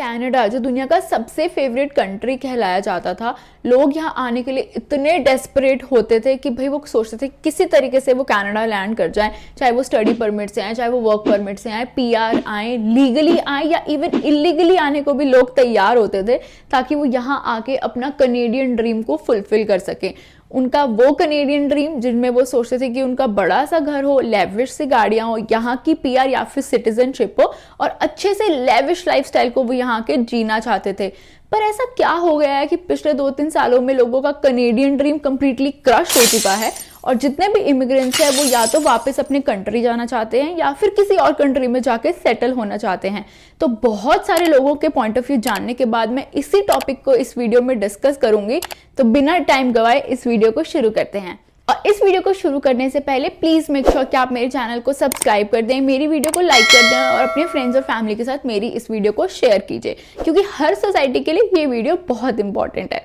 Canada जो दुनिया का सबसे फेवरेट कंट्री कहलाया जाता था, लोग यहाँ आने के लिए इतने डेस्परेट होते थे कि भाई वो सोचते थे किसी तरीके से वो कनाडा लैंड कर जाए, चाहे वो स्टडी परमिट से आए, चाहे वो वर्क परमिट से आए, पीआर आए, लीगली आए या इवन इलीगली आने को भी लोग तैयार होते थे ताकि वो यहाँ आके अपना कनेडियन ड्रीम को फुलफिल कर सके। उनका वो कनेडियन ड्रीम जिनमें वो सोचते थे कि उनका बड़ा सा घर हो, लेविश सी गाड़ियां हो, यहाँ की पीआर या फिर सिटीजनशिप हो और अच्छे से लेविश लाइफस्टाइल को वो यहाँ के जीना चाहते थे। पर ऐसा क्या हो गया है कि पिछले 2-3 सालों में लोगों का कनेडियन ड्रीम कंप्लीटली क्रश हो चुका है और जितने भी इमिग्रेंट्स हैं वो या तो वापस अपने कंट्री जाना चाहते हैं या फिर किसी और कंट्री में जाके सेटल होना चाहते हैं। तो बहुत सारे लोगों के पॉइंट ऑफ व्यू जानने के बाद मैं इसी टॉपिक को इस वीडियो में डिस्कस करूंगी। तो बिना टाइम गवाए इस वीडियो को शुरू करते हैं। और इस वीडियो को शुरू करने से पहले प्लीज मेक श्योर कि आप मेरे चैनल को सब्सक्राइब कर दें, मेरी वीडियो को लाइक कर दें और अपने फ्रेंड्स और फैमिली के साथ मेरी इस वीडियो को शेयर कीजिए, क्योंकि हर सोसाइटी के लिए ये वीडियो बहुत इंपॉर्टेंट है।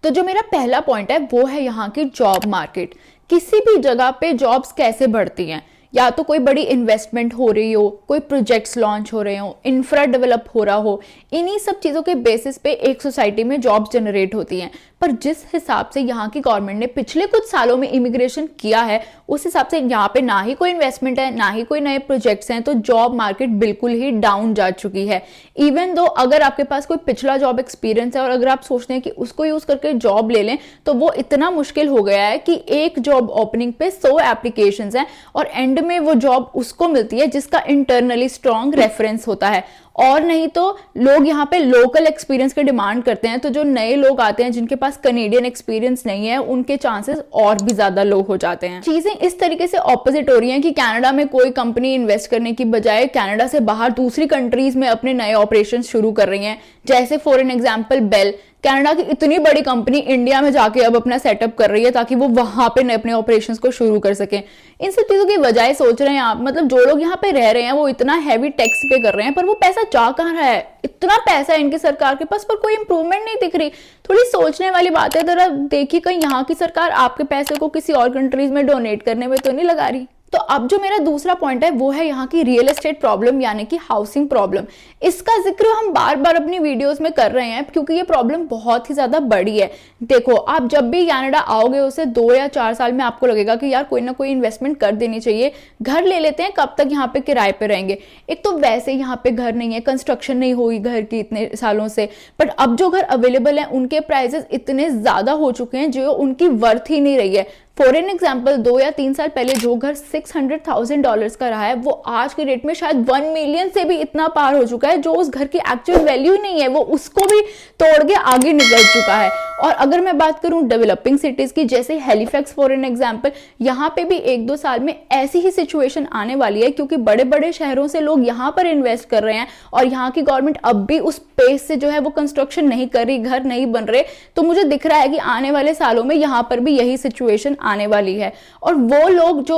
तो जो मेरा पहला पॉइंट है वो है यहाँ की जॉब मार्केट। किसी भी जगह पे जॉब्स कैसे बढ़ती हैं, या तो कोई बड़ी इन्वेस्टमेंट हो रही हो, कोई प्रोजेक्ट्स लॉन्च हो रहे हो, इंफ्रा डेवलप हो रहा हो, इन्हीं सब चीज़ों के बेसिस पे एक सोसाइटी में जॉब्स जनरेट होती हैं। पर जिस हिसाब से यहाँ की गवर्नमेंट ने पिछले कुछ सालों में इमिग्रेशन किया है उस हिसाब से यहाँ पे ना ही कोई इन्वेस्टमेंट है, ना ही कोई नए प्रोजेक्ट्स हैं, तो जॉब मार्केट बिल्कुल ही डाउन जा चुकी है। इवन दो अगर आपके पास कोई पिछला जॉब एक्सपीरियंस है और अगर आप सोचते हैं कि उसको यूज करके जॉब ले लें, तो वो इतना मुश्किल हो गया है कि एक जॉब ओपनिंग पे 100 एप्लीकेशंस हैं और एंड में वो जॉब उसको मिलती है जिसका इंटरनली स्ट्रॉन्ग रेफरेंस होता है। और नहीं तो लोग यहाँ पे लोकल एक्सपीरियंस की डिमांड करते हैं, तो जो नए लोग आते हैं जिनके पास कनेडियन एक्सपीरियंस नहीं है उनके चांसेस और भी ज्यादा लो हो जाते हैं। चीजें इस तरीके से ऑपोजिट हो रही हैं कि कनाडा में कोई कंपनी इन्वेस्ट करने की बजाय कनाडा से बाहर दूसरी कंट्रीज में अपने नए ऑपरेशन शुरू कर रही हैं। जैसे for an example Bell, Canada की इतनी बड़ी कंपनी इंडिया में जाके अब अपना सेटअप कर रही है ताकि वो वहां पे अपने ऑपरेशंस को शुरू कर सकें। इन सब चीजों की बजाय सोच रहे हैं आप, मतलब जो लोग यहाँ पे रह रहे हैं वो इतना हैवी टैक्स पे कर रहे हैं, पर वो पैसा जा कहाँ रहा है? इतना पैसा है इनकी सरकार के पास पर कोई इंप्रूवमेंट नहीं दिख रही। थोड़ी सोचने वाली बात है। जरा देखिए कहीं यहाँ की सरकार आपके पैसे को किसी और कंट्रीज में डोनेट करने में तो नहीं लगा रही। तो अब जो मेरा दूसरा पॉइंट है वो है यहाँ की रियल एस्टेट प्रॉब्लम, यानी कि हाउसिंग प्रॉब्लम। इसका जिक्र हम बार बार अपनी वीडियोस में कर रहे हैं क्योंकि ये प्रॉब्लम बहुत ही ज्यादा बड़ी है। देखो, आप जब भी कनाडा आओगे उससे 2 या 4 साल में आपको लगेगा कि यार कोई ना कोई इन्वेस्टमेंट कर देनी चाहिए, घर ले लेते हैं, कब तक यहाँ पे किराए पे रहेंगे। एक तो वैसे यहाँ पे घर नहीं है, कंस्ट्रक्शन नहीं हुई घर की इतने सालों से, बट अब जो घर अवेलेबल है उनके प्राइसेस इतने ज्यादा हो चुके हैं जो उनकी वर्थ ही नहीं रही है। फॉर एन एग्जाम्पल 2 या 3 साल पहले जो घर $600,000 का रहा है वो आज के डेट में शायद 1 मिलियन से भी इतना पार हो चुका है, जो उस घर की एक्चुअल वैल्यू ही नहीं है, वो उसको भी तोड़ के आगे निकल चुका है। और अगर मैं बात करूं डेवलपिंग सिटीज की, जैसे हैलिफैक्स फॉर एन एग्जाम्पल, यहाँ पे भी 1-2 साल में ऐसी ही सिचुएशन आने वाली है क्योंकि बड़े बड़े शहरों से लोग यहाँ पर इन्वेस्ट कर रहे हैं और यहाँ की गवर्नमेंट अब भी उस पेस से जो है वो कंस्ट्रक्शन नहीं कर रही, घर नहीं बन रहे। तो मुझे दिख रहा है कि आने वाले सालों में यहाँ पर भी यही सिचुएशन आने वाली है। और वो लोग जो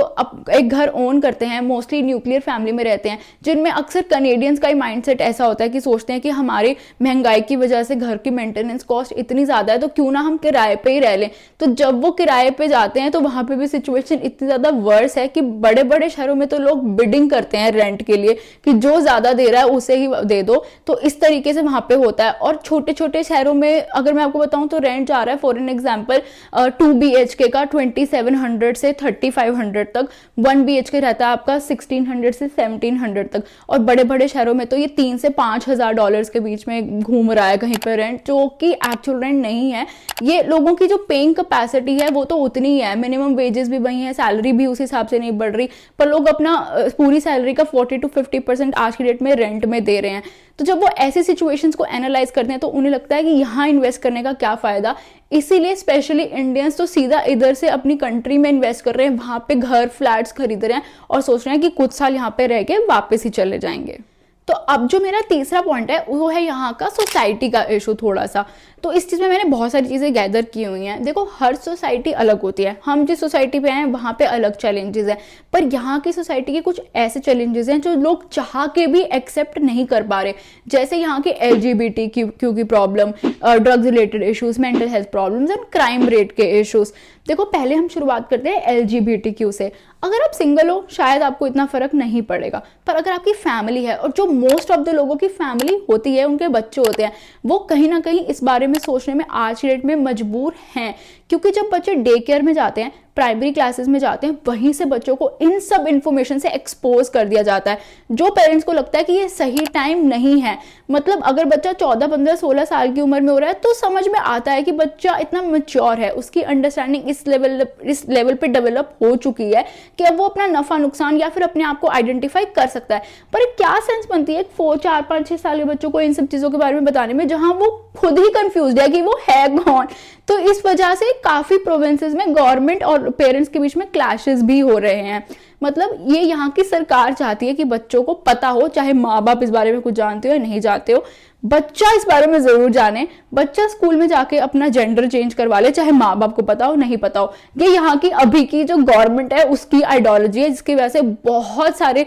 एक घर ओन करते हैं, मोस्टली न्यूक्लियर फैमिली में रहते हैं, जिनमें अक्सर कनेडियंस का ही माइंडसेट ऐसा होता है कि सोचते हैं कि हमारी महंगाई की वजह से घर की मेंटेनेंस कॉस्ट इतनी ज्यादा है तो क्यों ना हम किराए पे ही रह लें। तो जब वो किराए पे जाते हैं तो वहां पे भी सिचुएशन इतनी ज्यादा वर्स है कि बड़े बड़े शहरों में तो लोग बिडिंग करते हैं रेंट के लिए कि जो ज्यादा दे रहा है उसे ही दे दो। तो इस तरीके से वहां पे होता है। और छोटे छोटे शहरों में अगर मैं आपको बताऊं तो रेंट जा रहा है फॉर एन एग्जाम्पल 2 BHK का 2700 से 3500 तक, 1 BHK रहता है आपका 1600 से 1700 तक। और बड़े बड़े शहरों में तो ये $3,000 से $5,000 के बीच में घूम रहा है कहीं पर रेंट, जो कि एक्चुअल रेंट नहीं है। ये लोगों की जो पेइंग कैपेसिटी है वो तो उतनी ही है, मिनिमम वेजेस भी वही है, सैलरी भी उस हिसाब से नहीं बढ़ रही, पर लोग अपना पूरी सैलरी का 40 to 50% आज की डेट में रेंट में दे रहे हैं। तो जब वो ऐसी सिचुएशंस को एनालाइज करते हैं तो उन्हें लगता है कि यहाँ इन्वेस्ट करने का क्या फायदा। इसीलिए स्पेशली इंडियंस तो सीधा इधर से अपनी कंट्री में इन्वेस्ट कर रहे हैं, वहां पे घर फ्लैट्स खरीद रहे हैं और सोच रहे हैं कि कुछ साल यहाँ पे रह के वापस ही चले जाएंगे। तो अब जो मेरा तीसरा पॉइंट है वो है यहाँ का सोसाइटी का इशू। थोड़ा सा तो इस चीज़ में मैंने बहुत सारी चीज़ें गैदर की हुई हैं। देखो, हर सोसाइटी अलग होती है, हम जिस सोसाइटी पे आए हैं वहाँ पे अलग चैलेंजेस हैं, पर यहाँ की सोसाइटी के कुछ ऐसे चैलेंजेस हैं जो लोग चाह के भी एक्सेप्ट नहीं कर पा रहे। जैसे यहाँ के LGBTQ की problem, drugs related issues, mental health problems and crime rate के इश्यूज। देखो, पहले हम शुरुआत करते हैं LGBTQ से। अगर आप सिंगल हो शायद आपको इतना फर्क नहीं पड़ेगा, पर अगर आपकी फैमिली है, और जो मोस्ट ऑफ द लोगों की फैमिली होती है, उनके बच्चे होते हैं, वो कहीं ना कहीं इस बारे में सोचने में आज की डेट में मजबूर हैं। क्योंकि जब बच्चे डे केयर में जाते हैं, प्राइमरी क्लासेस में जाते हैं, वहीं से बच्चों को इन सब इन्फॉर्मेशन से एक्सपोज कर दिया जाता है, जो पेरेंट्स को लगता है कि ये सही टाइम नहीं है। मतलब अगर बच्चा 14, 15, 16 साल की उम्र में हो रहा है तो समझ में आता है कि बच्चा इतना मैच्योर है, उसकी अंडरस्टैंडिंग इस लेवल पे डेवलप हो चुकी है कि अब वो अपना नफा नुकसान या फिर अपने आप को आइडेंटिफाई कर सकता है। पर क्या सेंस बनती है 4, 5, 6 साल के बच्चों को इन सब चीजों के बारे में बताने में, जहां वो खुद ही कंफ्यूज है कि वो है कौन। तो इस वजह से काफी प्रोविंसेस में गवर्नमेंट और पेरेंट्स के बीच में क्लैशेस भी हो रहे हैं। मतलब ये यहाँ की सरकार चाहती है कि बच्चों को पता हो, चाहे माँ बाप इस बारे में कुछ जानते हो या नहीं जानते हो, बच्चा इस बारे में जरूर जाने। बच्चा स्कूल में जाके अपना जेंडर चेंज करवा ले, चाहे माँ बाप को पता हो नहीं पता हो। ये यहाँ की अभी की जो गवर्नमेंट है उसकी आइडियोलॉजी है, जिसकी वजह से बहुत सारे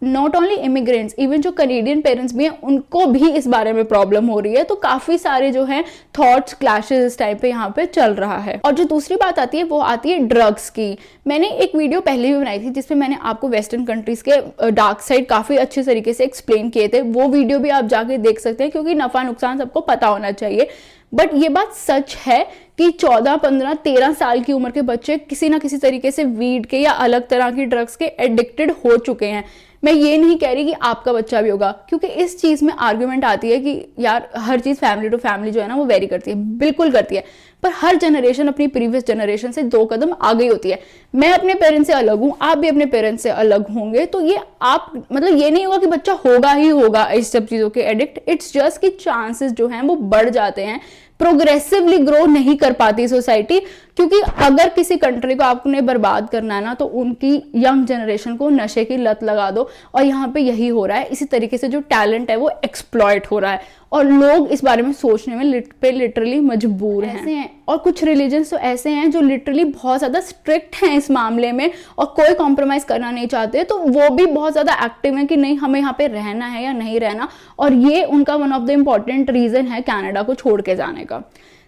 नॉट ओनली इमिग्रेंट्स, इवन जो कनेडियन पेरेंट्स भी हैं उनको भी इस बारे में प्रॉब्लम हो रही है। तो काफी सारे जो हैं थॉट्स क्लैशेस इस टाइम पे यहाँ पे चल रहा है। और जो दूसरी बात आती है वो आती है ड्रग्स की। मैंने एक वीडियो पहले भी बनाई थी जिसमें मैंने आपको वेस्टर्न कंट्रीज के डार्क साइड काफी अच्छे तरीके से एक्सप्लेन किए थे। वो वीडियो भी आप जाके देख सकते हैं, क्योंकि नफा नुकसान सबको पता होना चाहिए। बट ये बात सच है कि 14, 15, 13 साल की उम्र के बच्चे किसी ना किसी तरीके से वीड के या अलग तरह की ड्रग्स के एडिक्टेड हो चुके हैं। मैं ये नहीं कह रही कि आपका बच्चा भी होगा, क्योंकि इस चीज में आर्ग्यूमेंट आती है कि यार हर चीज फैमिली टू फैमिली जो है ना वो वेरी करती है, बिल्कुल करती है, पर हर जनरेशन अपनी प्रीवियस जनरेशन से 2 कदम आगे होती है। मैं अपने पेरेंट्स से अलग हूं, आप भी अपने पेरेंट्स से अलग होंगे, तो ये आप मतलब ये नहीं होगा कि बच्चा होगा ही होगा इस सब चीजों के एडिक्ट। इट्स जस्ट कि चांसेस जो हैं वो बढ़ जाते हैं। प्रोग्रेसिवली ग्रो नहीं कर पाती सोसाइटी, क्योंकि अगर किसी कंट्री को आपने बर्बाद करना है ना, तो उनकी यंग जनरेशन को नशे की लत लगा दो। और यहाँ पे यही हो रहा है। इसी तरीके से जो टैलेंट है वो एक्सप्लॉइट हो रहा है, और लोग इस बारे में सोचने में लिटरली मजबूर हैं। और कुछ रिलीजन्स तो ऐसे हैं जो लिटरली बहुत ज्यादा स्ट्रिक्ट हैं इस मामले में, और कोई कॉम्प्रोमाइज करना नहीं चाहते, तो वो भी बहुत ज्यादा एक्टिव हैं कि नहीं हमें यहाँ पे रहना है या नहीं रहना। और ये उनका one of the important reason है कनाडा को छोड़ के जाने का।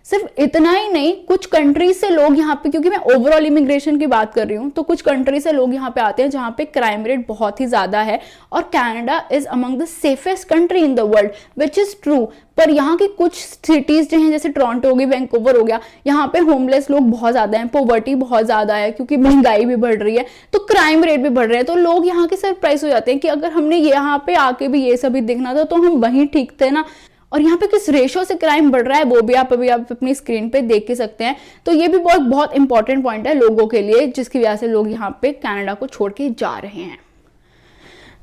सिर्फ इतना ही नहीं, कुछ कंट्रीज से लोग यहाँ पे, क्योंकि मैं ओवरऑल इमिग्रेशन की बात कर रही हूँ, तो कुछ कंट्री से लोग यहाँ पे आते हैं जहाँ पे क्राइम रेट बहुत ही ज्यादा है। और Canada is among the safest country in the world, which is true. पर यहाँ की कुछ सिटीज जो हैं, जैसे टोरंटो हो गई, वैंकूवर हो गया, यहाँ पे होमलेस लोग बहुत ज्यादा हैं, पॉवर्टी बहुत ज्यादा है, क्योंकि महंगाई भी बढ़ रही है, तो क्राइम रेट भी बढ़ रहे हैं। तो लोग यहाँ के सरप्राइज हो जाते हैं कि अगर हमने यहाँ पे आके भी ये सभी देखना था तो हम वहीं ठीक थे ना। और यहाँ पे किस रेशो से क्राइम बढ़ रहा है वो भी आप अपनी स्क्रीन पे देख के सकते हैं। तो ये भी बहुत इंपॉर्टेंट पॉइंट है लोगों के लिए, जिसकी वजह से लोग यहाँ पे कनाडा को छोड़ के जा रहे हैं।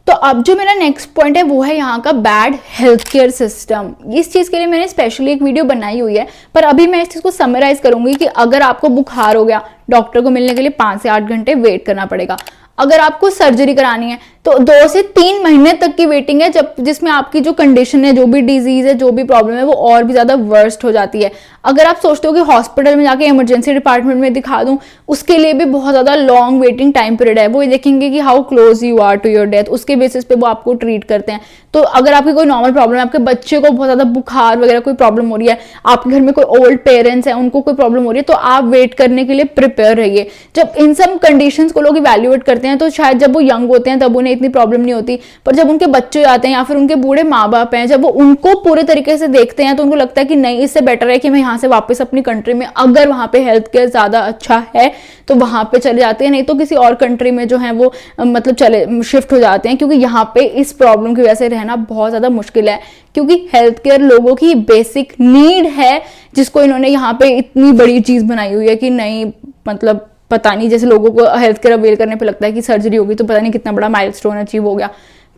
तो अब जो मेरा नेक्स्ट पॉइंट है वो है यहाँ का बैड हेल्थ केयर सिस्टम। इस चीज के लिए मैंने स्पेशली एक वीडियो बनाई हुई है, पर अभी मैं इस चीज को समराइज करूंगी कि अगर आपको बुखार हो गया, डॉक्टर को मिलने के लिए 5 से 8 घंटे वेट करना पड़ेगा। अगर आपको सर्जरी करानी है तो 2 से 3 महीने तक की वेटिंग है, जब जिसमें आपकी जो कंडीशन है, जो भी डिजीज है, जो भी प्रॉब्लम है, वो और भी ज्यादा वर्स्ट हो जाती है। अगर आप सोचते हो कि हॉस्पिटल में जाके इमरजेंसी डिपार्टमेंट में दिखा दूं, उसके लिए भी बहुत ज्यादा लॉन्ग वेटिंग टाइम पीरियड है। वो ये देखेंगे कि how close you are to your death, उसके बेसिस पे वो आपको ट्रीट करते हैं। तो अगर आपकी कोई नॉर्मल प्रॉब्लम है, आपके बच्चे को बहुत ज्यादा बुखार वगैरह कोई प्रॉब्लम हो रही है, आपके घर में कोई ओल्ड पेरेंट्स है, उनको कोई प्रॉब्लम हो रही है, तो आप वेट करने के लिए प्रिपेयर रहिए। जब इन सब कंडीशंस को लोग इवैल्यूएट करते हैं, तो शायद जब वो यंग होते हैं तब उन्हें इतनी प्रॉब्लम नहीं होती, पर जब उनके बच्चे आते हैं या फिर उनके बूढ़े माँ बाप हैं, जब वो उनको पूरे तरीके से देखते हैं, तो उनको लगता है कि नहीं, इससे बेटर है कि मैं यहाँ से वापस अपनी कंट्री में, अगर वहां पे हेल्थ केयर ज्यादा अच्छा है तो वहां पे चले जाते हैं, नहीं तो किसी और कंट्री में जो है वो मतलब चले शिफ्ट हो जाते हैं, क्योंकि यहाँ पे इस प्रॉब्लम की वजह से रहना बहुत ज्यादा मुश्किल है। क्योंकि हेल्थ केयर लोगों की बेसिक नीड है, जिसको इन्होंने यहाँ पे इतनी बड़ी चीज बनाई हुई है कि नहीं, मतलब पता नहीं, जैसे लोगों को हेल्थ केयर अवेल करने पे लगता है कि सर्जरी होगी तो पता नहीं कितना बड़ा माइलस्टोन अचीव हो गया।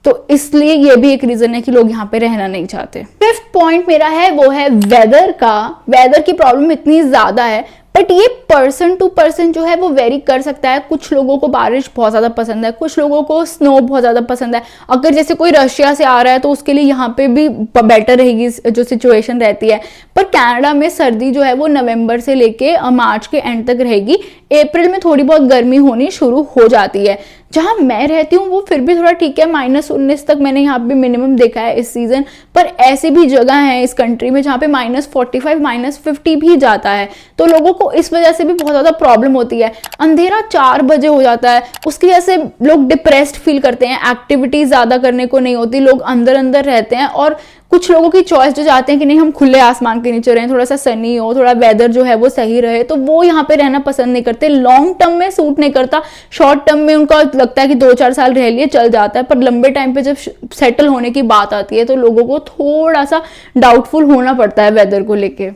तो इसलिए ये भी एक रीजन है कि लोग यहाँ पे रहना नहीं चाहते। 5th पॉइंट मेरा है वो है वेदर का। वेदर की प्रॉब्लम इतनी ज्यादा है, बट ये पर्सन टू पर्सन जो है वो वेरी कर सकता है। कुछ लोगों को बारिश बहुत ज़्यादा पसंद है, कुछ लोगों को स्नो बहुत ज़्यादा पसंद है। अगर जैसे कोई रशिया से आ रहा है तो उसके लिए यहाँ पे भी बेटर रहेगी जो सिचुएशन रहती है। पर कनाडा में सर्दी जो है वो नवंबर से लेके मार्च के एंड तक रहेगी। अप्रैल में थोड़ी बहुत गर्मी होनी शुरू हो जाती है। जहां मैं रहती हूँ वो फिर भी थोड़ा ठीक है, -19 तक मैंने यहाँ पे मिनिमम देखा है इस सीजन। पर ऐसी भी जगह है इस कंट्री में जहाँ पे -45 -50 भी जाता है, तो लोगों को इस वजह से भी बहुत ज्यादा प्रॉब्लम होती है। अंधेरा 4 बजे हो जाता है, उसकी वजह से लोग डिप्रेस्ड फील करते हैं, एक्टिविटीज ज्यादा करने को नहीं होती, लोग अंदर अंदर रहते हैं। और कुछ लोगों की चॉइस जो चाहते हैं कि नहीं हम खुले आसमान के नीचे रहें, थोड़ा सा सनी हो, थोड़ा वेदर जो है वो सही रहे, तो वो यहाँ पे रहना पसंद नहीं करते। लॉन्ग टर्म में सूट नहीं करता, शॉर्ट टर्म में उनका लगता है कि 2-4 साल रह लिए चल जाता है, पर लंबे टाइम पे जब सेटल होने की बात आती है तो लोगों को थोड़ा सा डाउटफुल होना पड़ता है वेदर को लेके।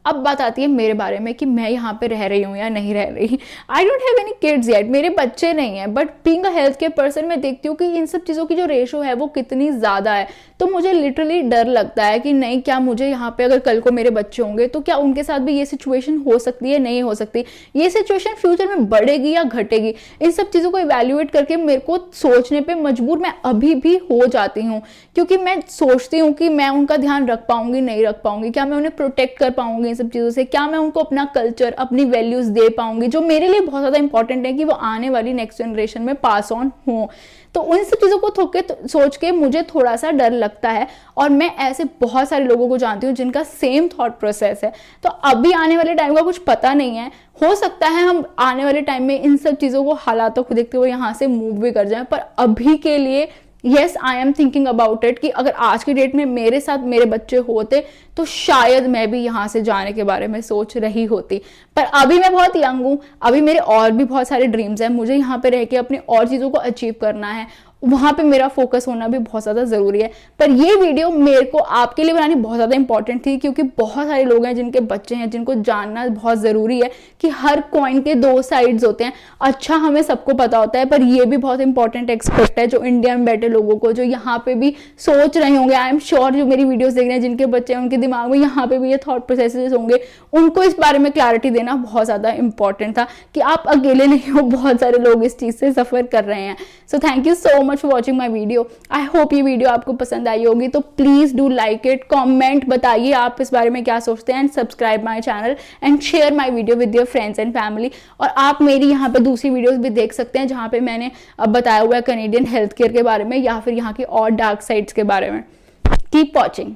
अब बात आती है मेरे बारे में कि मैं यहाँ पे रह रही हूँ या नहीं रह रही। I don't have any kids yet, मेरे बच्चे नहीं है, but being a health care person मैं देखती हूँ कि इन सब चीज़ों की जो रेशो है वो कितनी ज़्यादा है। तो मुझे लिटरली डर लगता है कि नहीं, क्या मुझे यहाँ पे अगर कल को मेरे बच्चे होंगे तो क्या उनके साथ भी ये सिचुएशन हो सकती है, नहीं हो सकती, ये सिचुएशन फ्यूचर में बढ़ेगी या घटेगी। इन सब चीज़ों को इवेल्युएट करके मेरे को सोचने पर मजबूर मैं अभी भी हो जाती हूँ, क्योंकि मैं सोचती हूँ कि मैं उनका ध्यान रख पाऊंगी, नहीं रख पाऊंगी, क्या मैं उन्हें प्रोटेक्ट कर पाऊंगी सब चीज़ों से, क्या मैं उनको अपना कल्चर, अपनी वैल्यूज दे पाऊंगी जो मेरे लिए बहुत ज़्यादा इंपॉर्टेंट है कि वो आने वाली नेक्स्ट जनरेशन में पास ऑन हो। तो उन सब चीज़ों को सोच के मुझे थोड़ा सा डर लगता है। और मैं ऐसे बहुत सारे लोगों को जानती हूँ जिनका सेम थॉट प्रोसेस है। तो अभी आने वाले टाइम का कुछ पता नहीं है, हो सकता है हम आने वाले टाइम में इन सब चीज़ों को, हालातों को देखते हुए यहाँ से मूव भी कर जाएं, पर अभी के लिए yes I am thinking about it कि अगर आज की डेट में मेरे साथ मेरे बच्चे होते तो शायद मैं भी यहाँ से जाने के बारे में सोच रही होती। पर अभी मैं बहुत यंग हूँ, अभी मेरे और भी बहुत सारे ड्रीम्स हैं, मुझे यहाँ पे रह के अपनी और चीज़ों को अचीव करना है, वहाँ पे मेरा फोकस होना भी बहुत ज़्यादा ज़रूरी है। पर ये वीडियो मेरे को आपके लिए बनानी बहुत ज़्यादा इंपॉर्टेंट थी, क्योंकि बहुत सारे लोग हैं जिनके बच्चे हैं, जिनको जानना बहुत ज़रूरी है कि हर कॉइन के 2 साइड्स होते हैं। अच्छा, हमें सबको पता होता है, पर ये भी बहुत इंपॉर्टेंट एक्सपेक्ट है जो इंडिया में बैठे लोगों को, जो यहाँ पे भी सोच रहे होंगे, आई एम श्योर जो मेरी वीडियोस देख रहे हैं जिनके बच्चे हैं उनके दिमाग में यहाँ पे भी ये थॉट प्रोसेसेस होंगे, उनको इस बारे में क्लैरिटी देना बहुत ज़्यादा इंपॉर्टेंट था कि आप अकेले नहीं हो, बहुत सारे लोग इस चीज़ से सफ़र कर रहे हैं। So thank you so much for watching my video. I hope ये वीडियो आपको पसंद आई होगी, तो please do like it, comment बताइए आप इस बारे में क्या सोचते हैं, and subscribe my channel and share my video with your friends and family. और आप मेरी यहाँ पे दूसरी वीडियोस भी देख सकते हैं जहाँ पे मैंने अब बताया हुआ है कनेडियन हेल्थ केयर के बारे में या फिर यहाँ की और डार्क साइड्स के बारे में। Keep watching.